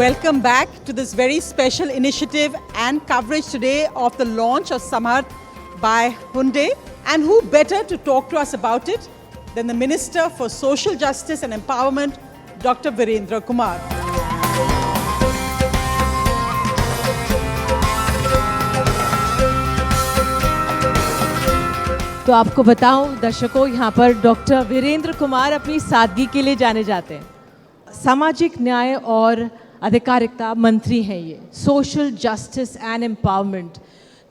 Welcome back to this very special initiative and coverage today of the launch of Samarth by Hyundai. And who better to talk to us about it than the Minister for Social Justice and Empowerment, Dr. Virendra Kumar. तो आपको बताऊं दर्शकों, यहाँ पर doctor Virendra Kumar अपनी सादगी के लिए जाने जाते हैं। सामाजिक न्याय और अधिकारिता मंत्री हैं ये, सोशल जस्टिस एंड एम्पावरमेंट।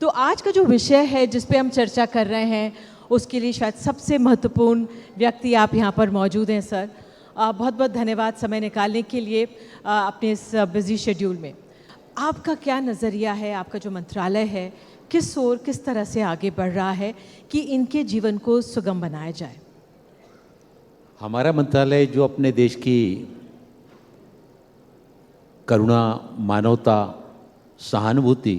तो आज का जो विषय है जिस पे हम चर्चा कर रहे हैं, उसके लिए शायद सबसे महत्वपूर्ण व्यक्ति आप यहाँ पर मौजूद हैं सर। बहुत बहुत धन्यवाद समय निकालने के लिए अपने इस बिजी शेड्यूल में। आपका क्या नज़रिया है, आपका जो मंत्रालय है किस ओर किस तरह से आगे बढ़ रहा है कि इनके जीवन को सुगम बनाया जाए? हमारा मंत्रालय जो अपने देश की करुणा, मानवता, सहानुभूति,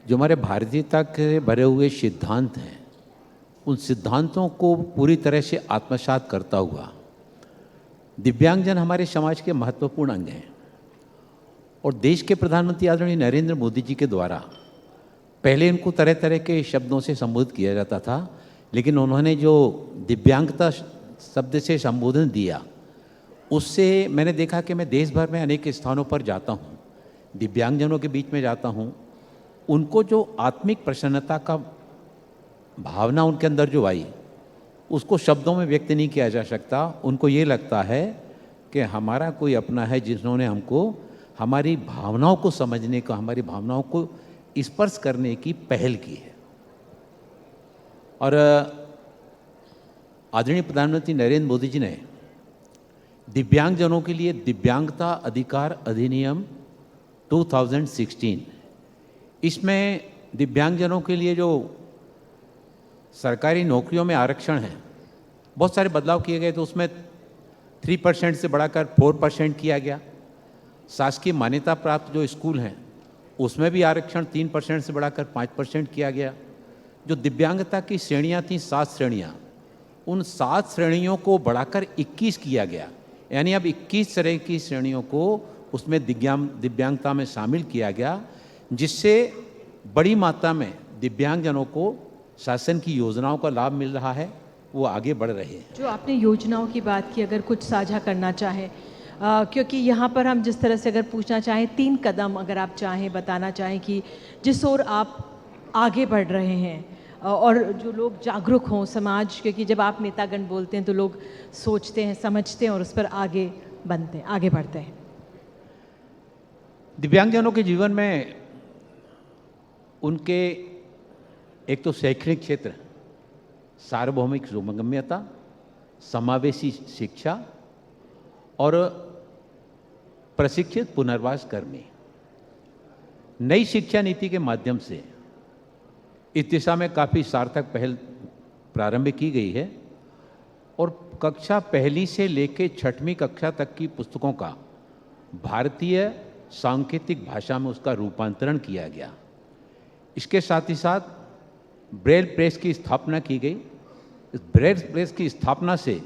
जो हमारे भारतीयता के भरे हुए सिद्धांत हैं, उन सिद्धांतों को पूरी तरह से आत्मसात करता हुआ दिव्यांगजन हमारे समाज के महत्वपूर्ण अंग हैं। और देश के प्रधानमंत्री आदरणीय नरेंद्र मोदी जी के द्वारा पहले इनको तरह तरह के शब्दों से संबोधित किया जाता था, लेकिन उन्होंने जो दिव्यांगता शब्द से संबोधन दिया, उससे मैंने देखा कि मैं देश भर में अनेक स्थानों पर जाता हूँ, दिव्यांगजनों के बीच में जाता हूँ, उनको जो आत्मिक प्रसन्नता का भावना उनके अंदर जो आई, उसको शब्दों में व्यक्त नहीं किया जा सकता। उनको ये लगता है कि हमारा कोई अपना है जिन्होंने हमको हमारी भावनाओं को समझने का, हमारी भावनाओं को स्पर्श करने की पहल की है। और आदरणीय प्रधानमंत्री नरेंद्र मोदी जी ने दिव्यांगजनों के लिए दिव्यांगता अधिकार अधिनियम 2016, इसमें दिव्यांगजनों के लिए जो सरकारी नौकरियों में आरक्षण है, बहुत सारे बदलाव किए गए। तो उसमें 3% से बढ़ाकर 4% किया गया। शासकीय मान्यता प्राप्त जो स्कूल हैं उसमें भी आरक्षण 3% से बढ़ाकर 5% किया गया। जो दिव्यांगता की श्रेणियां थीं, 7 श्रेणियां, उन 7 श्रेणियों को बढ़ाकर 21 किया गया। यानी अब 21 तरह की श्रेणियों को उसमें दिव्यांगता में शामिल किया गया, जिससे बड़ी मात्रा में दिव्यांगजनों को शासन की योजनाओं का लाभ मिल रहा है, वो आगे बढ़ रहे हैं। जो आपने योजनाओं की बात की, अगर कुछ साझा करना चाहें, क्योंकि यहाँ पर हम जिस तरह से अगर पूछना चाहें, 3 कदम अगर आप चाहें बताना चाहें कि जिस ओर आप आगे बढ़ रहे हैं और जो लोग जागरूक हों समाज, क्योंकि जब आप नेतागण बोलते हैं तो लोग सोचते हैं, समझते हैं और उस पर आगे बढ़ते हैं। दिव्यांगजनों के जीवन में उनके एक तो शैक्षणिक क्षेत्र, सार्वभौमिक सुगम्यता, समावेशी शिक्षा और प्रशिक्षित पुनर्वास कर्मी। नई शिक्षा नीति के माध्यम से इस दिशा में काफ़ी सार्थक पहल प्रारंभ की गई है और कक्षा 1 से लेकर 6वीं कक्षा तक की पुस्तकों का भारतीय सांकेतिक भाषा में उसका रूपांतरण किया गया। इसके साथ ही साथ ब्रेल प्रेस की स्थापना की गई। इस ब्रेल प्रेस की स्थापना से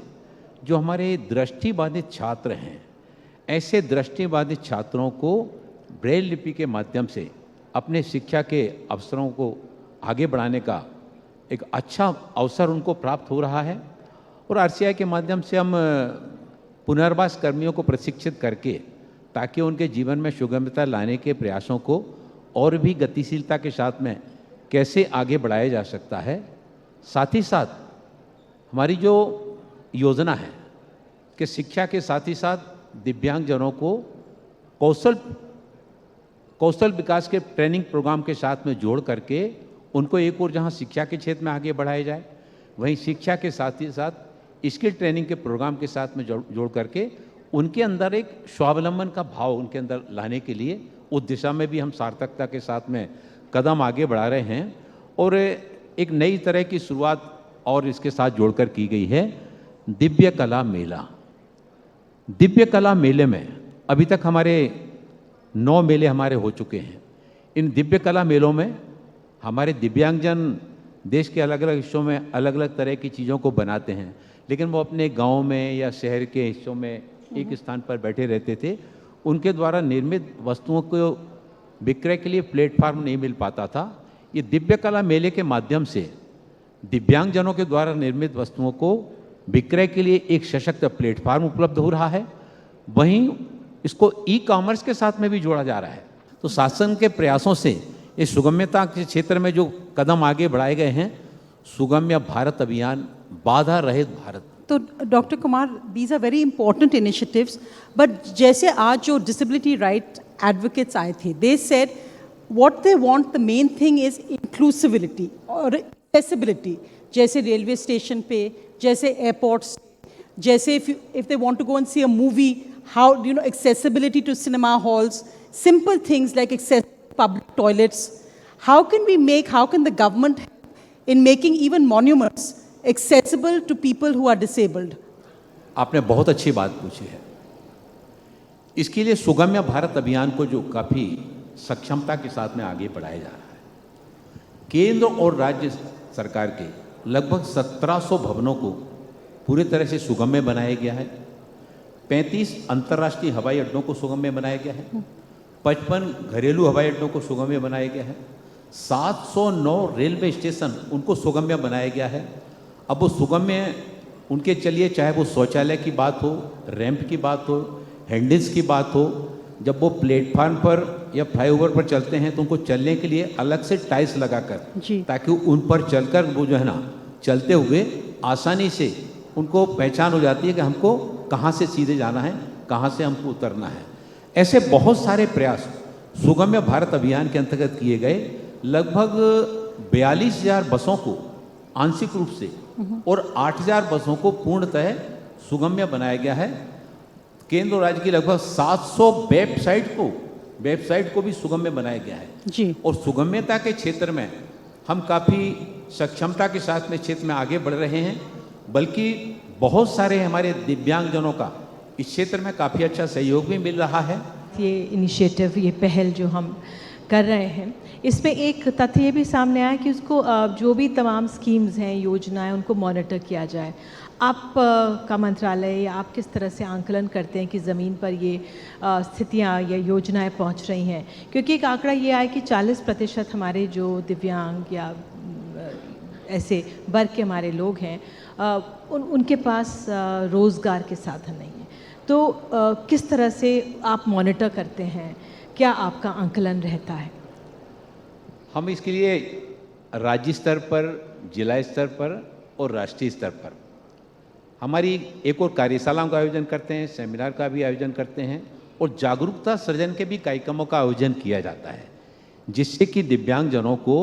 जो हमारे दृष्टिबाधित छात्र हैं, ऐसे दृष्टिबाधित छात्रों को ब्रेल लिपि के माध्यम से अपने शिक्षा के अवसरों को आगे बढ़ाने का एक अच्छा अवसर उनको प्राप्त हो रहा है। और आरसीआई के माध्यम से हम पुनर्वास कर्मियों को प्रशिक्षित करके ताकि उनके जीवन में सुगमता लाने के प्रयासों को और भी गतिशीलता के साथ में कैसे आगे बढ़ाया जा सकता है। साथ ही साथ हमारी जो योजना है कि शिक्षा के साथ ही साथ दिव्यांगजनों को कौशल विकास के ट्रेनिंग प्रोग्राम के साथ में जोड़ करके उनको एक और जहां शिक्षा के क्षेत्र में आगे बढ़ाया जाए, वहीं शिक्षा के साथ ही साथ स्किल ट्रेनिंग के प्रोग्राम के साथ में जोड़ करके उनके अंदर एक स्वावलंबन का भाव उनके अंदर लाने के लिए उस दिशा में भी हम सार्थकता के साथ में कदम आगे बढ़ा रहे हैं। और एक नई तरह की शुरुआत और इसके साथ जोड़कर की गई है दिव्य कला मेला। दिव्य कला मेले में अभी तक हमारे 9 मेले हमारे हो चुके हैं। इन दिव्य कला मेलों में हमारे दिव्यांगजन देश के अलग अलग हिस्सों में अलग अलग तरह की चीज़ों को बनाते हैं, लेकिन वो अपने गांव में या शहर के हिस्सों में एक स्थान पर बैठे रहते थे। उनके द्वारा निर्मित वस्तुओं को विक्रय के लिए प्लेटफार्म नहीं मिल पाता था। ये दिव्य कला मेले के माध्यम से दिव्यांगजनों के द्वारा निर्मित वस्तुओं को विक्रय के लिए एक सशक्त प्लेटफार्म उपलब्ध हो रहा है। वहीं इसको ई कॉमर्स के साथ में भी जोड़ा जा रहा है। तो शासन के प्रयासों से इस सुगम्यता के क्षेत्र में जो कदम आगे बढ़ाए गए हैं, सुगम्य भारत अभियान, बाधा रहित भारत। तो doctor Kumar, these are very important initiatives, but जैसे आज जो disability right advocates आए थे, they said what they want, the main thing is inclusivity और accessibility. जैसे रेलवे स्टेशन पे, जैसे एयरपोर्ट्स, जैसे if they want to go and see a movie, how accessibility to cinema halls, simple things like access to public toilets. How can the government help in making even monuments accessible to people who are disabled? आपने बहुत अच्छी बात पूछी है। इसके लिए सुगम्य भारत अभियान को जो काफ़ी सक्षमता के साथ में आगे बढ़ाया जा रहा है। केंद्र और राज्य सरकार के लगभग 1700 भवनों को पूरी तरह से सुगम्य बनाया गया है। 35 अंतर्राष्ट्रीय हवाई अड्डों को सुगम्य बनाया गया है। 55 घरेलू हवाई अड्डों को सुगम्य बनाया गया है। 709 रेलवे स्टेशन उनको सुगम्य बनाया गया है। अब वो सुगम्य उनके चलिए, चाहे वो शौचालय की बात हो, रैंप की बात हो, हैंडल्स की बात हो, जब वो प्लेटफार्म पर या फ्लाईओवर पर चलते हैं तो उनको चलने के लिए अलग से टाइल्स लगाकर, ताकि उन पर चलकर वो जो है ना, चलते हुए आसानी से उनको पहचान हो जाती है कि हमको कहाँ से सीधे जाना है, कहाँ से हमको उतरना है। ऐसे बहुत सारे प्रयास सुगम्य भारत अभियान के अंतर्गत किए गए। लगभग 42,000 बसों को आंशिक रूप से और 8,000 बसों को पूर्णतः सुगम्य बनाया गया है। केंद्र और राज्य की लगभग 700 वेबसाइट को भी सुगम्य बनाया गया है जी। और सुगम्यता के क्षेत्र में हम काफ़ी सक्षमता के साथ में क्षेत्र में आगे बढ़ रहे हैं, बल्कि बहुत सारे हमारे दिव्यांगजनों का इस क्षेत्र में काफ़ी अच्छा सहयोग भी मिल रहा है। ये इनिशिएटिव, ये पहल जो हम कर रहे हैं, इसमें एक तथ्य ये भी सामने आया कि उसको जो भी तमाम स्कीम्स हैं, योजनाएं, उनको मॉनिटर किया जाए। आप का मंत्रालय या आप किस तरह से आंकलन करते हैं कि ज़मीन पर ये स्थितियाँ या योजनाएं पहुंच रही हैं? क्योंकि एक आंकड़ा ये आया कि 40% हमारे जो दिव्यांग या ऐसे वर्ग के हमारे लोग हैं, उनके पास रोज़गार के साधन नहीं है। तो किस तरह से आप मॉनिटर करते हैं? क्या आपका आंकलन रहता है? हम इसके लिए राज्य स्तर पर, जिला स्तर पर और राष्ट्रीय स्तर पर हमारी एक और कार्यशालाओं का आयोजन करते हैं, सेमिनार का भी आयोजन करते हैं और जागरूकता सृजन के भी कार्यक्रमों का आयोजन किया जाता है, जिससे कि दिव्यांगजनों को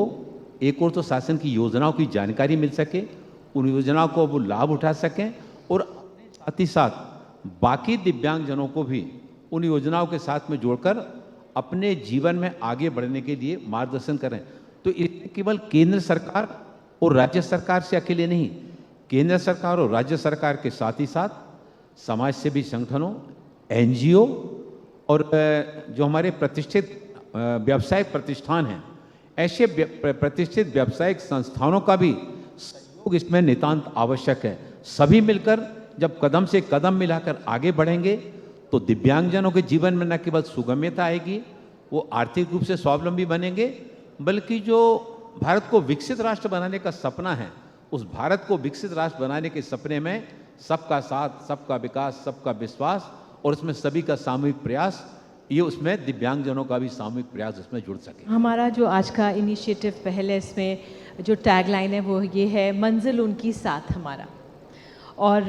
एक और तो शासन की योजनाओं की जानकारी मिल सके, उन योजनाओं को वो लाभ उठा सकें और अपने साथ ही साथ बाकी दिव्यांगजनों को भी उन योजनाओं के साथ में जोड़कर अपने जीवन में आगे बढ़ने के लिए मार्गदर्शन करें। तो ये केवल केंद्र सरकार और राज्य सरकार से अकेले नहीं, केंद्र सरकार और राज्य सरकार के साथ ही साथ समाज सेवी संगठनों, एनजीओ और जो हमारे प्रतिष्ठित व्यावसायिक प्रतिष्ठान हैं, ऐसे प्रतिष्ठित व्यावसायिक संस्थानों का भी सहयोग इसमें नितांत आवश्यक है। सभी मिलकर जब कदम से कदम मिलाकर आगे बढ़ेंगे तो दिव्यांगजनों के जीवन में न केवल सुगम्यता आएगी, वो आर्थिक रूप से स्वावलंबी बनेंगे, बल्कि जो भारत को विकसित राष्ट्र बनाने का सपना है, उस भारत को विकसित राष्ट्र बनाने के सपने में सबका साथ, सबका विकास, सबका विश्वास और उसमें सभी का सामूहिक प्रयास, ये उसमें दिव्यांगजनों का भी सामूहिक प्रयास उसमें जुड़ सके। हमारा जो आज का इनिशिएटिव पहल है, इसमें जो टैगलाइन है वो ये है, मंजिल उनकी साथ हमारा। और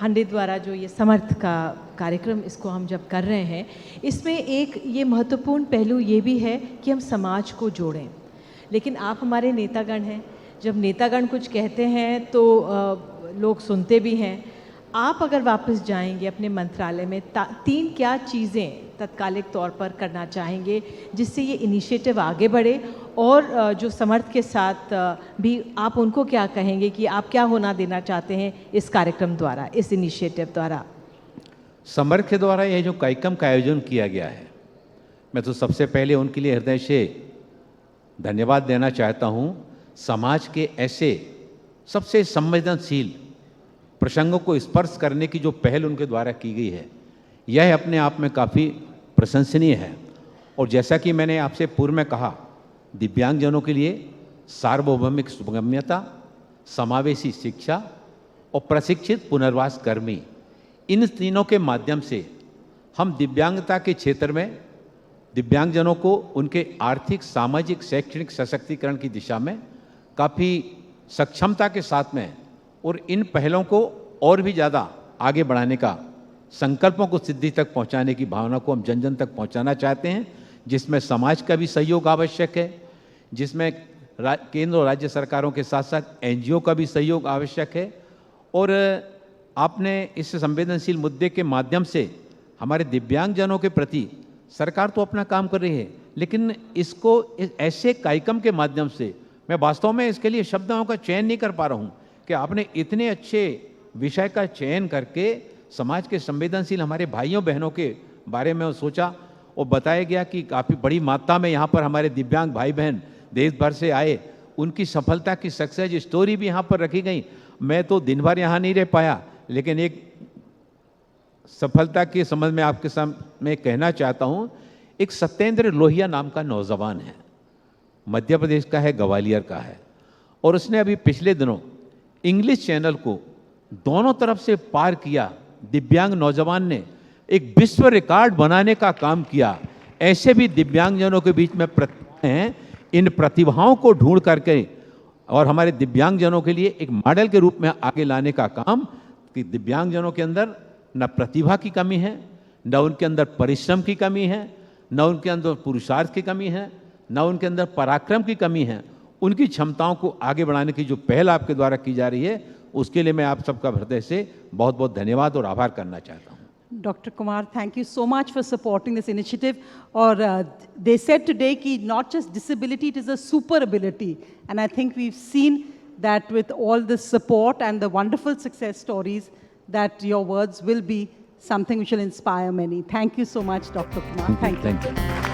हंडे द्वारा जो ये समर्थ का कार्यक्रम इसको हम जब कर रहे हैं, इसमें एक ये महत्वपूर्ण पहलू ये भी है कि हम समाज को जोड़ें। लेकिन आप हमारे नेतागण हैं, जब नेतागण कुछ कहते हैं तो लोग सुनते भी हैं। आप अगर वापस जाएंगे अपने मंत्रालय में, 3 क्या चीज़ें तत्कालिक तौर पर करना चाहेंगे जिससे ये इनिशिएटिव आगे बढ़े, और जो समर्थ के साथ भी आप उनको क्या कहेंगे कि आप क्या होना देना चाहते हैं इस कार्यक्रम द्वारा, इस इनिशिएटिव द्वारा? समर्थ के द्वारा यह जो कार्यक्रम का आयोजन किया गया है, मैं तो सबसे पहले उनके लिए हृदय से धन्यवाद देना चाहता हूँ। समाज के ऐसे सबसे संवेदनशील प्रसंगों को स्पर्श करने की जो पहल उनके द्वारा की गई है, यह अपने आप में काफ़ी प्रशंसनीय है। और जैसा कि मैंने आपसे पूर्व में कहा, दिव्यांगजनों के लिए सार्वभौमिक सुगम्यता, समावेशी शिक्षा और प्रशिक्षित पुनर्वास कर्मी, इन तीनों के माध्यम से हम दिव्यांगता के क्षेत्र में दिव्यांगजनों को उनके आर्थिक, सामाजिक, शैक्षणिक सशक्तिकरण की दिशा में काफ़ी सक्षमता के साथ में और इन पहलों को और भी ज़्यादा आगे बढ़ाने का, संकल्पों को सिद्धि तक पहुंचाने की भावना को हम जन जन तक पहुंचाना चाहते हैं, जिसमें समाज का भी सहयोग आवश्यक है, जिसमें केंद्र और राज्य सरकारों के साथ साथ एनजीओ का भी सहयोग आवश्यक है। और आपने इस संवेदनशील मुद्दे के माध्यम से हमारे दिव्यांगजनों के प्रति सरकार तो अपना काम कर रही है, लेकिन इसको ऐसे कार्यक्रम के माध्यम से मैं वास्तव में इसके लिए शब्दों का चयन नहीं कर पा रहा हूँ कि आपने इतने अच्छे विषय का चयन करके समाज के संवेदनशील हमारे भाइयों बहनों के बारे में सोचा और बताया गया कि काफ़ी बड़ी मात्रा में यहाँ पर हमारे दिव्यांग भाई बहन देश भर से आए, उनकी सफलता की सक्सेस स्टोरी भी यहाँ पर रखी गई। मैं तो दिन भर यहाँ नहीं रह पाया, लेकिन एक सफलता के संबंध में आपके सामने कहना चाहता हूँ। एक सत्येंद्र लोहिया नाम का नौजवान है, मध्य प्रदेश का है, ग्वालियर का है, और उसने अभी पिछले दिनों इंग्लिश चैनल को दोनों तरफ से पार किया। दिव्यांग नौजवान ने एक विश्व रिकॉर्ड बनाने का काम किया। ऐसे भी दिव्यांगजनों के बीच में प्रतिभाएं हैं, इन प्रतिभाओं को ढूंढ करके और हमारे दिव्यांगजनों के लिए एक मॉडल के रूप में आगे लाने का काम, कि दिव्यांगजनों के अंदर न प्रतिभा की कमी है, न उनके अंदर परिश्रम की कमी है, न उनके अंदर पुरुषार्थ की कमी है, न उनके अंदर पराक्रम की कमी है। उनकी क्षमताओं को आगे बढ़ाने की जो पहल आपके द्वारा की जा रही है, उसके लिए मैं आप सबका हृदय से बहुत बहुत धन्यवाद और आभार करना चाहता हूँ। Dr. Kumar, thank you so much for supporting this initiative. Or they said today कि not just disability, it is a super ability. And I think we've seen that with all this support and the wonderful success stories, that your words will be something which will inspire many. Thank you so much, Dr. Kumar. Thank you. Thank you.